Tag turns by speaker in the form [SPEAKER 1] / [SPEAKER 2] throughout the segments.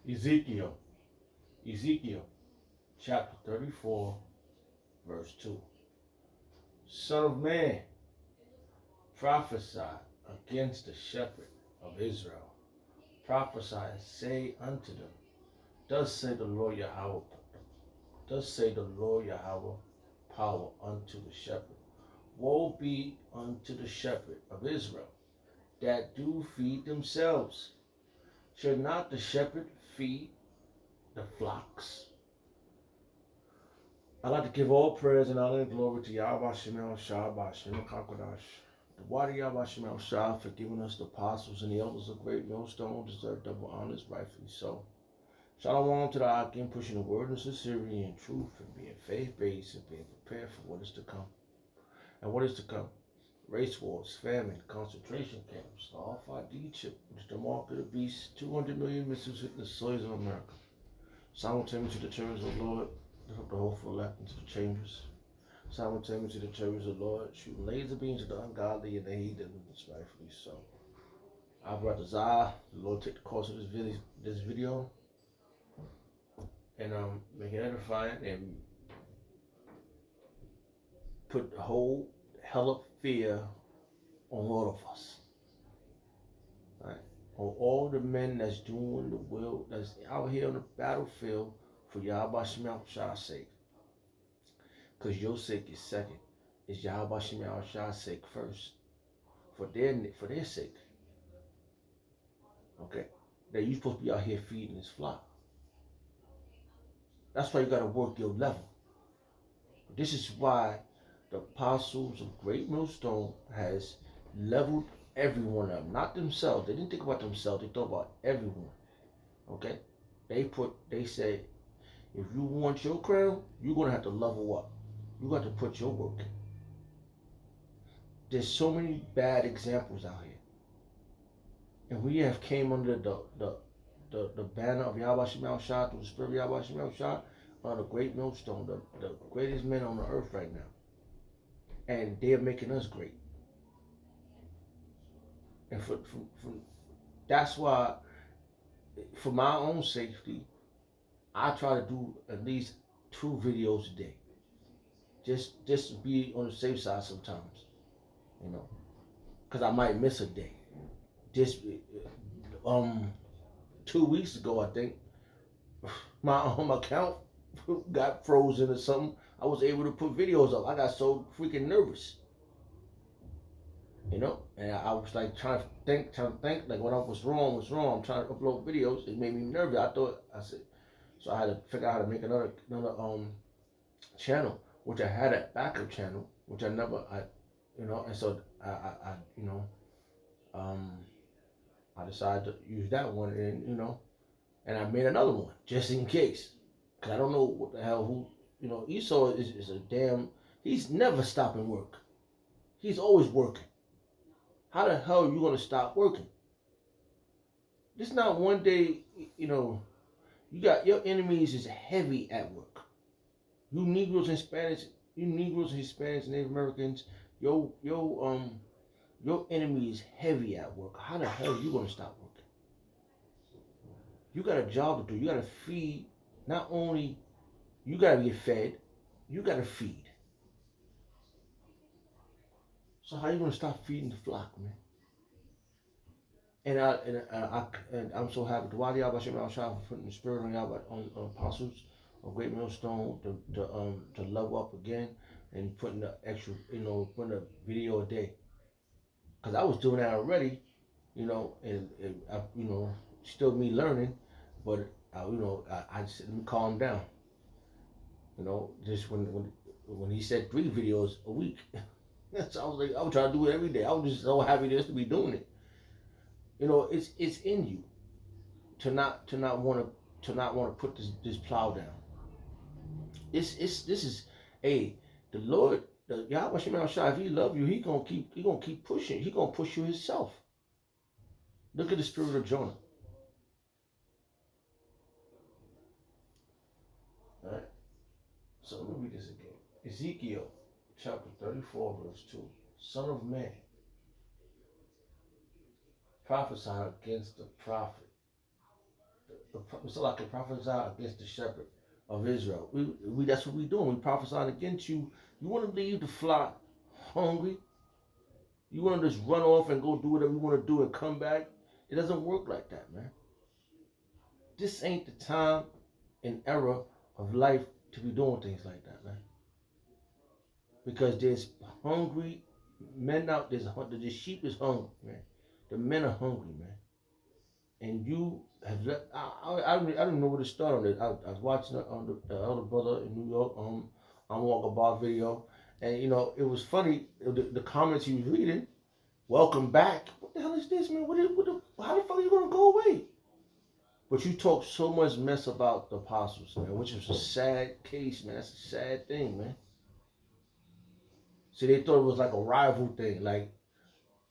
[SPEAKER 1] Ezekiel, Ezekiel chapter 34, verse 2. Son of man, prophesy against the shepherd of Israel. Prophesy and say unto them, thus say the Lord Yahweh, thus say the Lord Yahweh, power unto the shepherd. Woe be unto the shepherd of Israel that do feed themselves. Should not the shepherd feed the flocks? I'd like to give all praise and honor and glory to Yahweh Shemel Shah Bashem Kakodash. The water Yahweh Shemel Shah for giving us the apostles and the elders of Great Millstone deserve double honors, rightfully so. Shalom to the Akim, pushing the word of sincerity and truth and being faith-based and being prepared for what is to come. And what is to come? Race wars, famine, concentration camps, the RFID chip, which is the mark of the beast, 200 million missiles hitting the soils of America. Simultaneously to the chambers of the Lord, lift up the hopeful left into the chambers. Simultaneously to the chambers of the Lord, shooting laser beams at the ungodly and the heathen, rightfully so. I've brought the Zah, the Lord take the course of this video and make it edifying and put the whole hell of fear on all of us. Right? On all the men that's doing the will, that's out here on the battlefield for Yahweh Shemel Shah's sake. Because your sake is second. It's Yahweh Shemel Shah's sake first. For their sake. Okay? That you supposed to be out here feeding this flock. That's why you got to work your level. This is why the apostles of Great Millstone has leveled everyone up. Not themselves. They didn't think about themselves. They thought about everyone. Okay? They said, if you want your crown, you're going to have to level up. You got to put your work in. There's so many bad examples out here. And we have came under the banner of Yahweh Shemel Shah, through the spirit of Yahweh Shemel Shah, on the Great Millstone, the greatest men on the earth right now. And they're making us great. And that's why, for my own safety, I try to do at least 2 videos a day. Just to be on the safe side sometimes, you know, because I might miss a day. Just 2 weeks ago, I think, my account got frozen or something. I was able to put videos up. I got so freaking nervous, you know, and I was like trying to think, like what was wrong. I'm trying to upload videos. It made me nervous. So I had to figure out how to make another channel, which I had a backup channel, which and so I decided to use that one, and I made another one just in case, because I don't know what the hell Esau is a damn. He's never stopping work. He's always working. How the hell are you gonna stop working? This not one day. You got your enemies is heavy at work. You Negroes and Hispanics, Native Americans, your enemy is heavy at work. How the hell are you gonna stop working? You got a job to do. You gotta feed. Not only you gotta get fed, you gotta feed. So how you gonna stop feeding the flock, man? And I'm so happy to Wadi Yahweh Shemel Shah for putting the spirit on Yahweh on apostles of Great Millstone to level up again and putting the extra, putting a video a day. Cause I was doing that already, and still me learning, but I just let me calm down. Just when he said 3 videos a week, so I was like, I was trying to do it every day. I was just so happy just to be doing it. It's in you to not want to put this plow down. This is the Lord, the Yahweh Shemel Shah. If He love you, He gonna keep pushing. He gonna push you Himself. Look at the spirit of Jonah. All right. So let me read this again. Ezekiel chapter 34, verse 2. Son of man, prophesy against the prophet It's like a prophesy against the shepherd of Israel. We that's what we doing. We prophesying against you. You want to leave the flock hungry. You want to just run off and go do whatever you want to do and come back. It doesn't work like that, man. This ain't the time and era of life to be doing things like that, man. Because there's hungry men out there. The sheep is hungry, man. The men are hungry, man. And you have let, I don't know where to start on this. I was watching it on the elder brother in New York on Walkabout video, and you know it was funny. The comments he was reading. Welcome back. What the hell is this, man? How the fuck are you gonna go away? But you talk so much mess about the apostles, man, which is a sad case, man. That's a sad thing, man. See, they thought it was like a rival thing, like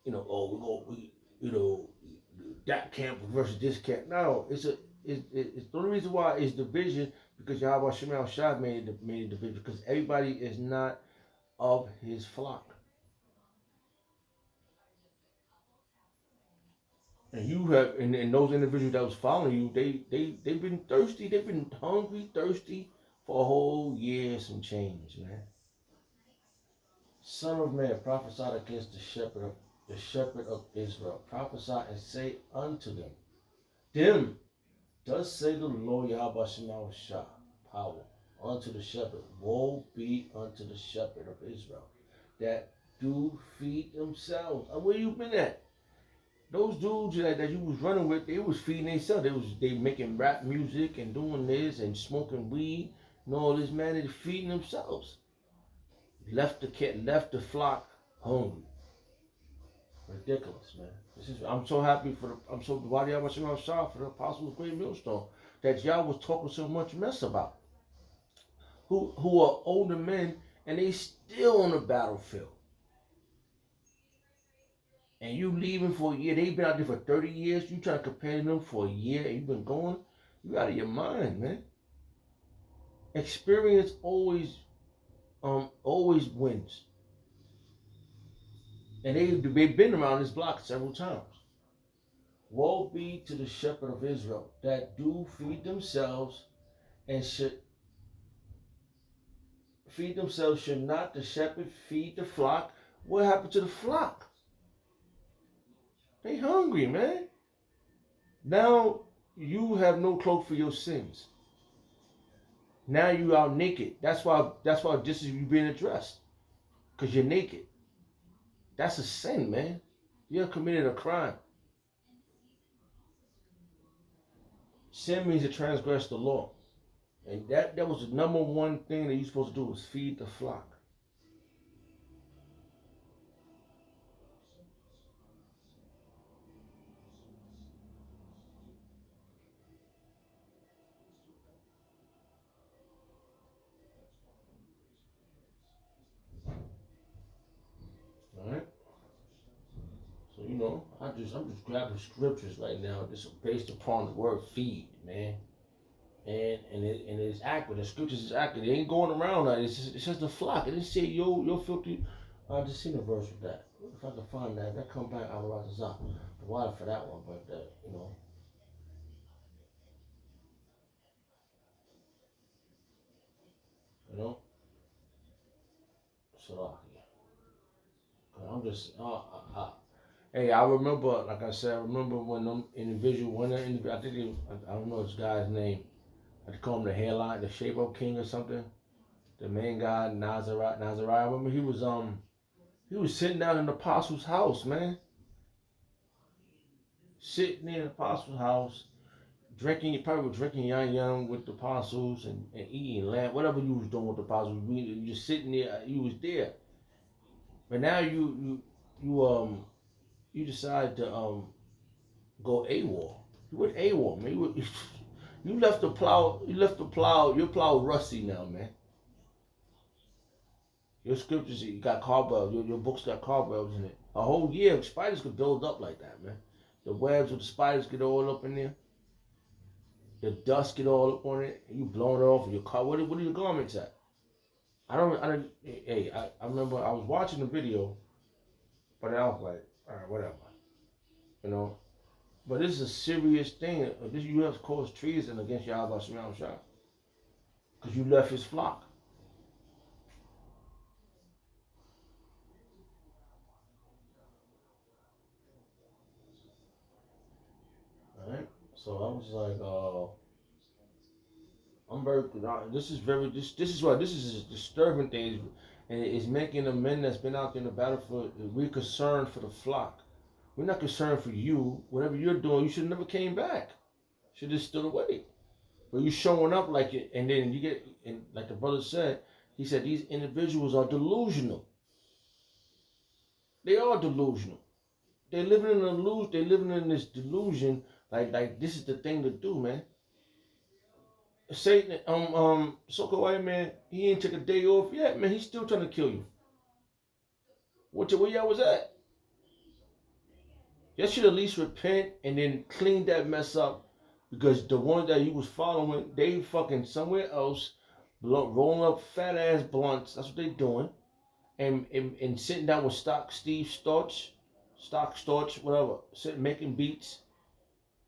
[SPEAKER 1] you know, that camp versus this camp. No, it's the only reason why it's division because Yahweh Shemal Shah made a division because everybody is not of his flock. And you have and those individuals that was following you, they've been thirsty, they've been hungry, thirsty for a whole year some change, man. Son of man, prophesy against the shepherd of Israel. Prophesy and say unto them, thus say the Lord Yahweh Shemal Shah, power unto the shepherd. Woe be unto the shepherd of Israel that do feed themselves. And where you been at? Those dudes that you was running with, they was feeding themselves. They making rap music and doing this and smoking weed and all this, man. They feeding themselves. Left the flock hungry. Ridiculous, man. I'm so happy I'm so why y'all watching on Shah for the apostles of GreatMillstone that y'all was talking so much mess about. Who are older men and they still on the battlefield. And you leaving for a year, they've been out there for 30 years, you trying to compare them for a year and you've been going, you out of your mind, man. Experience always wins. And they've been around this block several times. Woe be to the shepherd of Israel that do feed themselves and should not the shepherd feed the flock. What happened to the flock? They hungry, man. Now you have no cloak for your sins. Now you out naked. That's why this is you being addressed. Because you're naked. That's a sin, man. You're committing a crime. Sin means to transgress the law. And that was the number one thing that you're supposed to do was feed the flock. Alright? So I'm just grabbing scriptures right now, just based upon the word feed, man. And it's accurate. The scriptures is accurate. It ain't going around that. It's just the flock. It didn't say yo filthy. I just seen a verse with that. If I can find that, that come back, I'll write this up. The water for that one, but you know. So I'm just hey, I remember, like I said, I remember when them individual, I think I don't know this guy's name. I call him the hairline, the shape up king or something. The main guy, Nazariah. I remember he was sitting down in the apostle's house, man. Sitting in the apostle's house, probably drinking young with the apostles and eating lamb, whatever you was doing with the apostles. You just sitting there, you was there. But now you decide to go AWOL. You went AWOL, man. You left the plow. Your plow rusty now, man. Your scriptures, you got cobwebs. Your books got cobwebs in it. A whole year, spiders could build up like that, man. The webs with the spiders get all up in there. The dust get all up on it. And you blowing it off of your car. What are your garments at? Hey, I remember I was watching the video, but I was like, all right, whatever. You know, But this is a serious thing. This you have caused treason against Yahweh Shemel Shah because you left his flock. All right. So I was like, I'm very. This is very. This is what this is a disturbing thing, and it's making the men that's been out there in the battlefield. We're concerned for the flock. We're not concerned for you. Whatever you're doing, you should have never came back. Should have stood away. But you showing up like it, and then you get, and like the brother said, he said these individuals are delusional. They are delusional. They're living in a illusion. They're living in this delusion. Like this is the thing to do, man. Satan, so-called white man, he ain't took a day off yet, man. He's still trying to kill you. Where y'all was at? Y'all should at least repent and then clean that mess up, because the ones that you was following, they fucking somewhere else, rolling up fat ass blunts. That's what they doing, and sitting down with Steve Storch, whatever, sitting making beats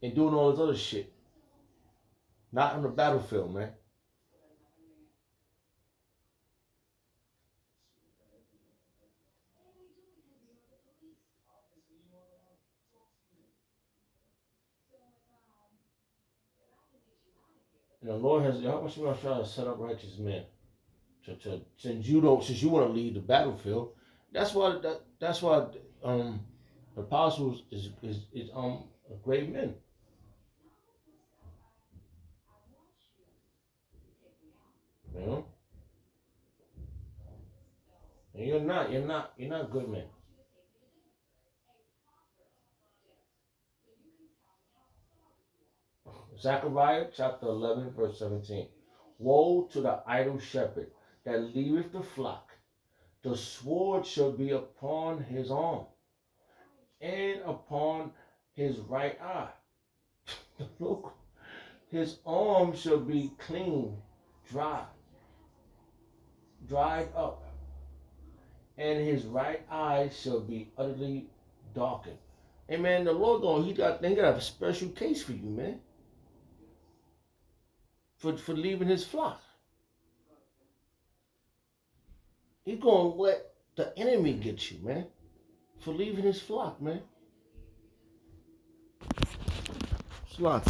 [SPEAKER 1] and doing all this other shit. Not on the battlefield, man. And the Lord has, how much you trying to set up righteous men since you want to lead the battlefield. That's why the apostles is great men. You know, and you're not good men. Zechariah chapter 11 verse 17. Woe to the idle shepherd that leaveth the flock. The sword shall be upon his arm and upon his right eye. Look, his arm shall be clean, dry, dried up, and his right eye shall be utterly darkened. Hey man, the Lord they got a special case for you, man. For leaving his flock. He's gonna let the enemy get you, man. For leaving his flock, man. Flock.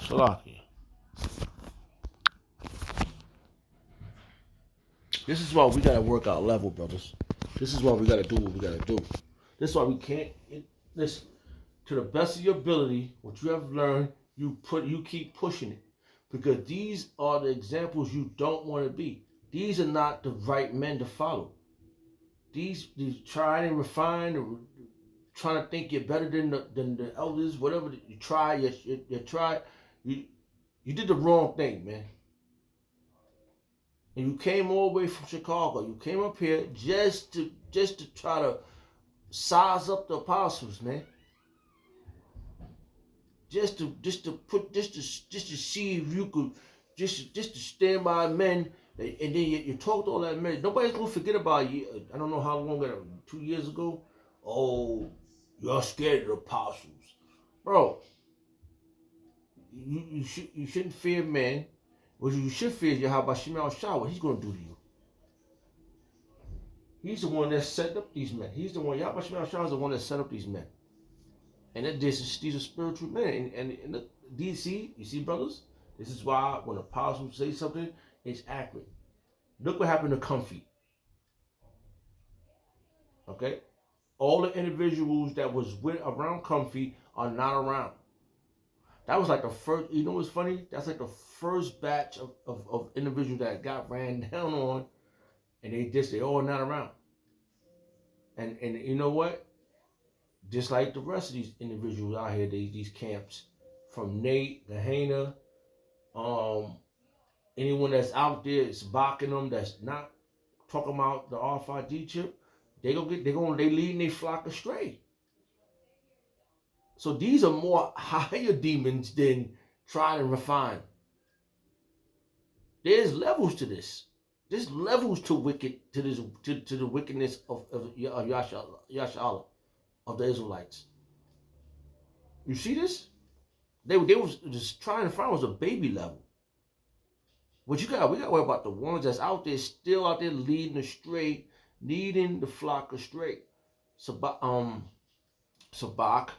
[SPEAKER 1] Slocky. This is why we gotta work our level, brothers. This is why we gotta do what we gotta do. This is why we can't. Listen, to the best of your ability, what you have learned, you keep pushing it, because these are the examples you don't want to be. These are not the right men to follow. These tried and refined, trying to think you're better than the elders, whatever you try, you try, you did the wrong thing, man. And you came all the way from Chicago. You came up here just to try to size up the apostles, man. Just to see if you could just to stand by men, and then you talked all that men. Nobody's gonna forget about you. I don't know how long ago, 2 years ago. Oh, you're scared of the apostles, bro. You shouldn't fear men. What you should fear is Yahweh Shemel Shah, what he's gonna do to you. He's the one that set up these men. He's the one. Yahweh Shemel Shah is the one that set up these men. And these are spiritual men. And look, you see, brothers? This is why when apostles say something, it's accurate. Look what happened to Comfy. Okay? All the individuals that was around Comfy are not around. That was like the first, you know what's funny? That's like the first batch of individuals that got ran down on, and they all not around. And you know what? Just like the rest of these individuals out here, these camps, from Nate, Gehenna, anyone that's out there is barking them, that's not talking about the RFID chip, they leading their flock astray. So these are more higher demons than tried and refined. There's levels to this. There's levels to wicked to this to the wickedness of Yashala of the Israelites. You see this? They was just trying to find was a baby level. What we got to worry about the ones that's out there still out there leading astray, leading the flock astray. Sabak,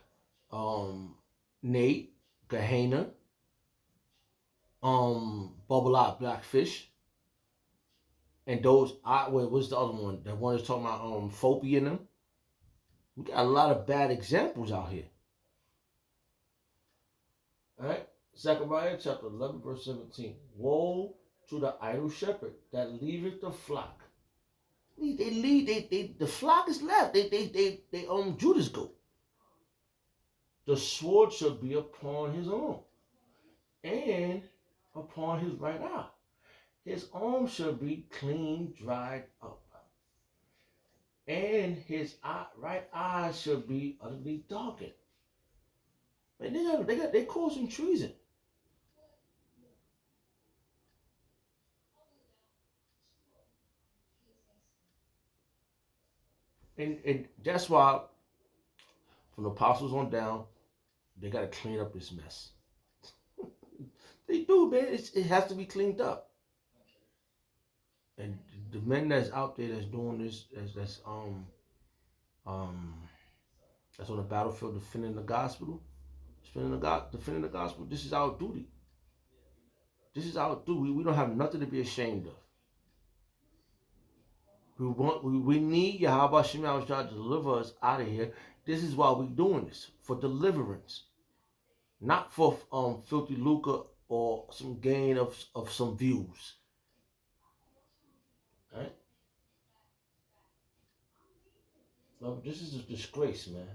[SPEAKER 1] Nate, Gehenna, Bubble Out Blackfish, and those what's the other one? The one that's talking about phobia in them. We got a lot of bad examples out here. Alright? Zechariah chapter 11, verse 17. Woe to the idle shepherd that leaveth the flock. The flock is left. They Judas goat. The sword shall be upon his arm, and upon his right eye. His arm shall be clean dried up, and his right eye shall be utterly darkened. Man, they causing treason. And that's why from the apostles on down, they got to clean up this mess. They do, man. It has to be cleaned up. And the men that's out there that's doing this, that's on the battlefield defending the gospel, defending the gospel. This is our duty. This is our duty. We don't have nothing to be ashamed of. We need Yahweh Shema to deliver us out of here. This is why we're doing this, for deliverance, not for filthy lucre or some gain of some views. All right? No, this is a disgrace, man.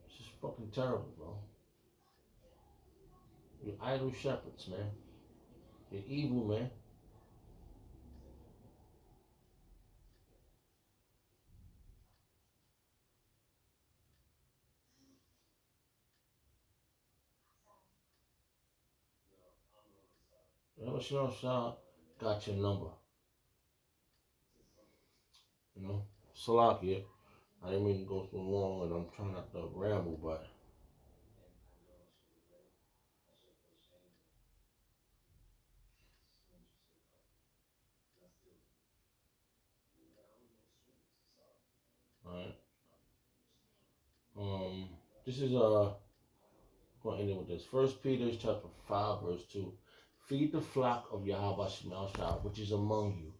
[SPEAKER 1] This is fucking terrible, bro. You're idle shepherds, man. You're evil, man. Yahweh Shema got your number. You know, Salakia. I didn't mean to go so long, and I'm trying not to ramble, but all right. This is going to end it with this. First Peter chapter 5, verse 2. Feed the flock of Yahweh Shema, which is among you,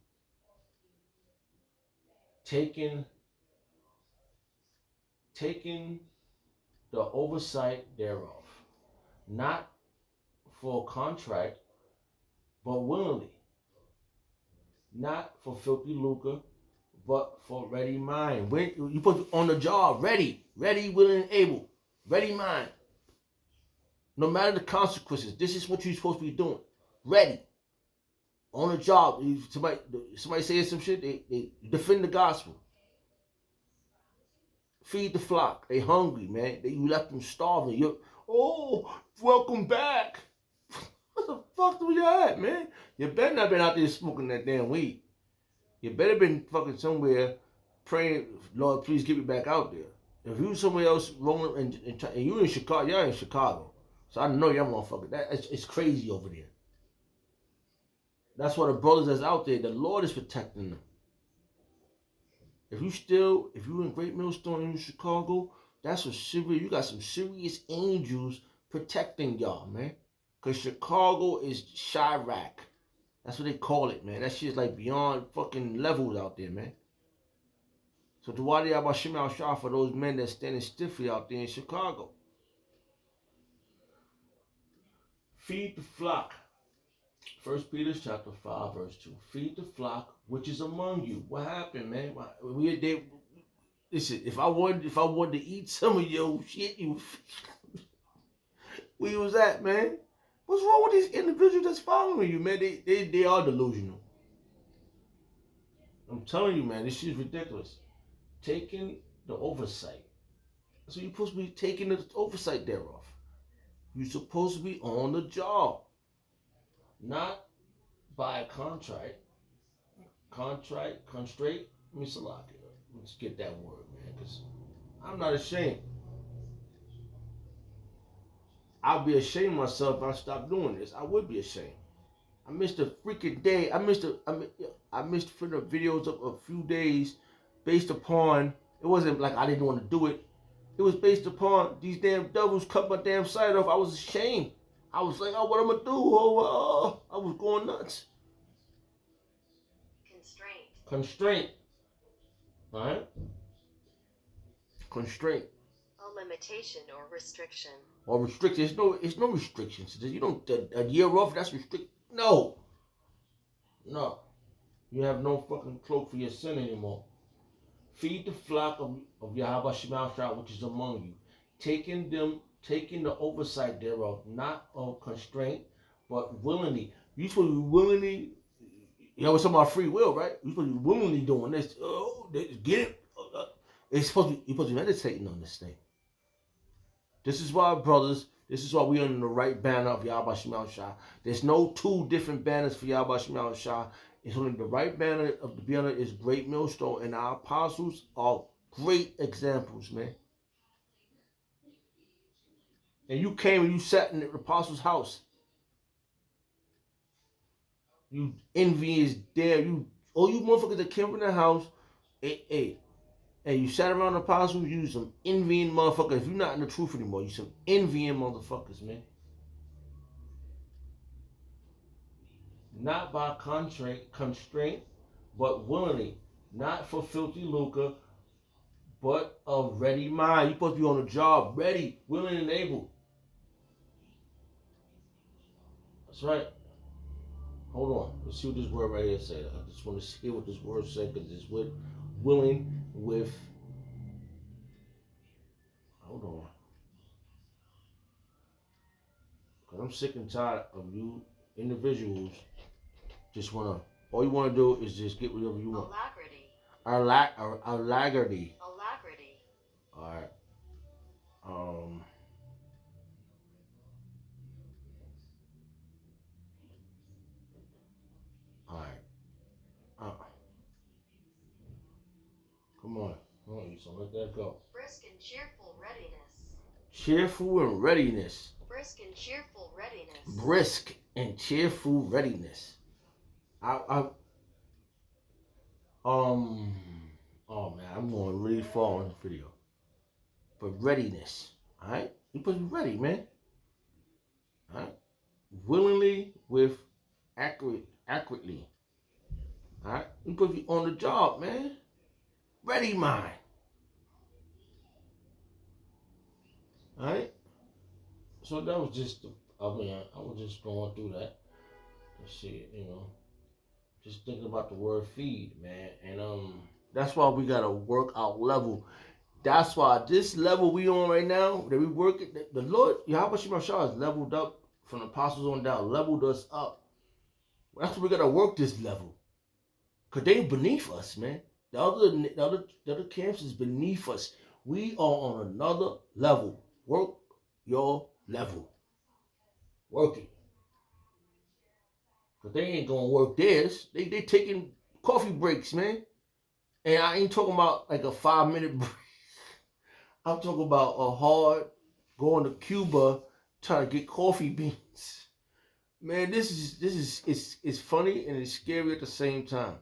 [SPEAKER 1] taking the oversight thereof, not for contract, but willingly, not for filthy lucre, but for ready mind. When you supposed to be on the job, ready, willing, and able, ready mind. No matter the consequences, this is what you're supposed to be doing. Ready, on the job. Somebody says some shit, they defend the gospel. Feed the flock. They hungry, man. You left them starving. Welcome back. What the fuck do you at, man? You better not been out there smoking that damn weed. You better been fucking somewhere praying, Lord, please get me back out there. If you somewhere else rolling and you in Chicago, y'all in Chicago. So I know y'all motherfucker. It's crazy over there. That's why the brothers that's out there, the Lord is protecting them. If you in GreatMillstone in Chicago, that's a serious. You got some serious angels protecting y'all, man. Cause Chicago is Chirac. That's what they call it, man. That shit's like beyond fucking levels out there, man. So Dawadi Abashim Al Shah for those men that's standing stiffly out there in Chicago. Feed the flock. 1 Peter chapter 5, verse 2. Feed the flock which is among you. What happened, man? Listen, if I wanted to eat some of your shit, where you was at, man? What's wrong with these individuals that's following you, man? They are delusional. I'm telling you, man, this shit is ridiculous. Taking the oversight. So you're supposed to be taking the oversight thereof. You're supposed to be on the job. Not by a contract, constraight. Misalaki. Let's get that word, man, because I'm not ashamed. I'll be ashamed of myself if I stop doing this. I would be ashamed. I missed a freaking day. I missed for the videos of a few days based upon, it wasn't like I didn't want to do it. It was based upon these damn devils cut my damn side off. I was ashamed. I was like, oh, what I'm gonna do? I was going nuts. Constraint. Alright? Constraint.
[SPEAKER 2] A limitation or restriction.
[SPEAKER 1] Or restriction. It's no restrictions. You don't a year off, that's restrict. No. You have no fucking cloak for your sin anymore. Feed the flock of Yahweh Shemashah, which is among you, taking the oversight thereof, not of constraint, but willingly. You supposed to be willingly, it's talking about free will, right? You supposed to be willingly doing this. Oh, get it. You're supposed to be meditating on this thing. This is why, brothers, this is why we're under the right banner of Yahweh Shemashah. There's no two different banners for Yahweh Shemashah. It's only the right banner of the banner is Great Millstone, and our apostles are great examples, man. And you came and you sat in the apostles' house. You envy is there. You motherfuckers that came from the house, hey, you sat around the apostles, you some envying motherfuckers. If you're not in the truth anymore, you some envying motherfuckers, man. Not by constraint, but willingly. Not for filthy lucre, but of ready mind. You're supposed to be on the job, ready, willing, and able. That's right. Hold on. Let's see what this word right here says. I just want to hear what this word says, because it's with willing with. Hold on. Because I'm sick and tired of you individuals just want to. All you want to do is just get whatever you want. Alacrity. Alacrity. All right. All right. Come on, so let that go.
[SPEAKER 2] Brisk and cheerful readiness.
[SPEAKER 1] Cheerful and readiness.
[SPEAKER 2] Brisk and cheerful readiness.
[SPEAKER 1] Brisk and cheerful readiness. Oh man, I'm going really far on the video. But readiness, all right? You're supposed to be ready, man. All right? Willingly with accurately. All right? You're supposed to be on the job, man. Ready mind. All right? So that was just, I was just going through that. And shit, just thinking about the word feed, man. And that's why we gotta work our level. That's why this level we on right now, that we work it, the Lord, Yahweh Shemashah has leveled up from the apostles on down, leveled us up. That's why we gotta work this level. Cause they beneath us, man. The other camps is beneath us. We are on another level. Work your level. Work it. Cause they ain't gonna work theirs. They taking coffee breaks, man. And I ain't talking about like a 5-minute break. I'm talking about a hard going to Cuba trying to get coffee beans. Man, this is it's funny and it's scary at the same time.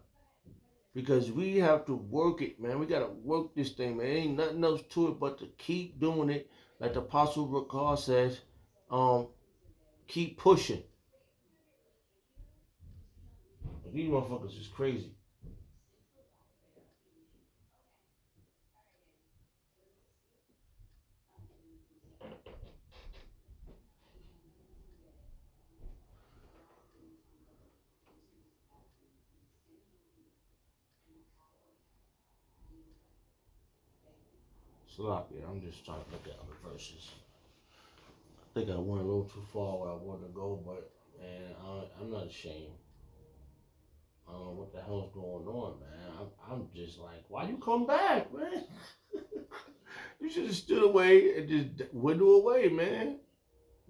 [SPEAKER 1] Because we have to work it, man. We gotta work this thing, man. Ain't nothing else to it but to keep doing it. Like the Apostle Ricard says, keep pushing. These motherfuckers is crazy. Sloppy. I'm just trying to look at other verses. I think I went a little too far where I wanted to go, but man, I'm not ashamed. I don't know what the hell's going on, man. I'm just like, why you come back, man? You should have stood away and just dwindle away, man.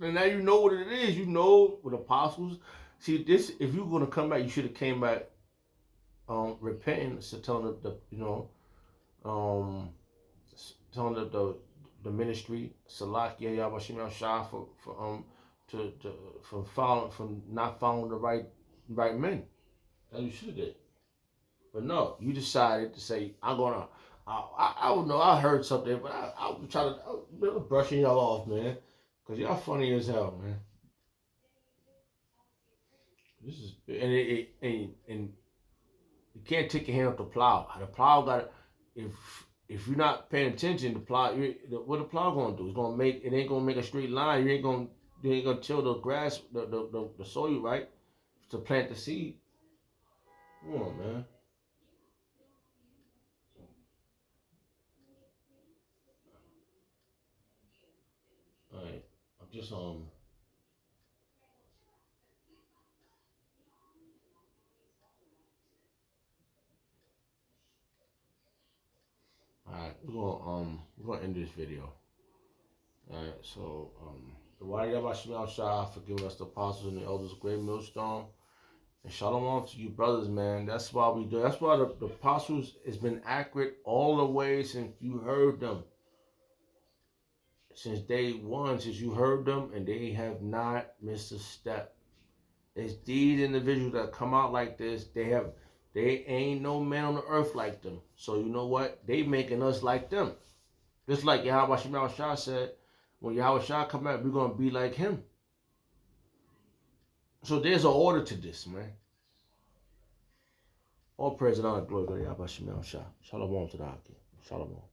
[SPEAKER 1] And now you know what it is. You know what apostles. See, this, if you're going to come back, you should have came back repenting, so telling the um telling the ministry Salakia Yabashim Shah for to from not following the right men. That you should have did. But no, you decided to say, I'm gonna I don't know, I heard something, but I was trying to I was brushing y'all off, man. Cause y'all funny as hell, man. This is and you can't take your hand off the plow. The plow got if you're not paying attention, the plow what the plow gonna do? It's gonna make it ain't gonna make a straight line. You ain't gonna till the grass the soil right to plant the seed. Come on, man. All right, I'm just All right, we're gonna end this video. All right, so the Wadi Yabashim Shah for giving us the apostles and the elders of Great Millstone. And shalom to you brothers, man. That's why we do. That's why the apostles has been accurate all the way since you heard them. Since day one, since you heard them, and they have not missed a step. It's these individuals that come out like this. They ain't no man on the earth like them. So you know what? They making us like them. Just like Yahweh Shemal Shah said, when Yahweh Shah come out, we're gonna be like him. So there's an order to this, man. All praise and honor, glory to Yahweh Shemal Shah. Shalom to the Hakim. Shalom.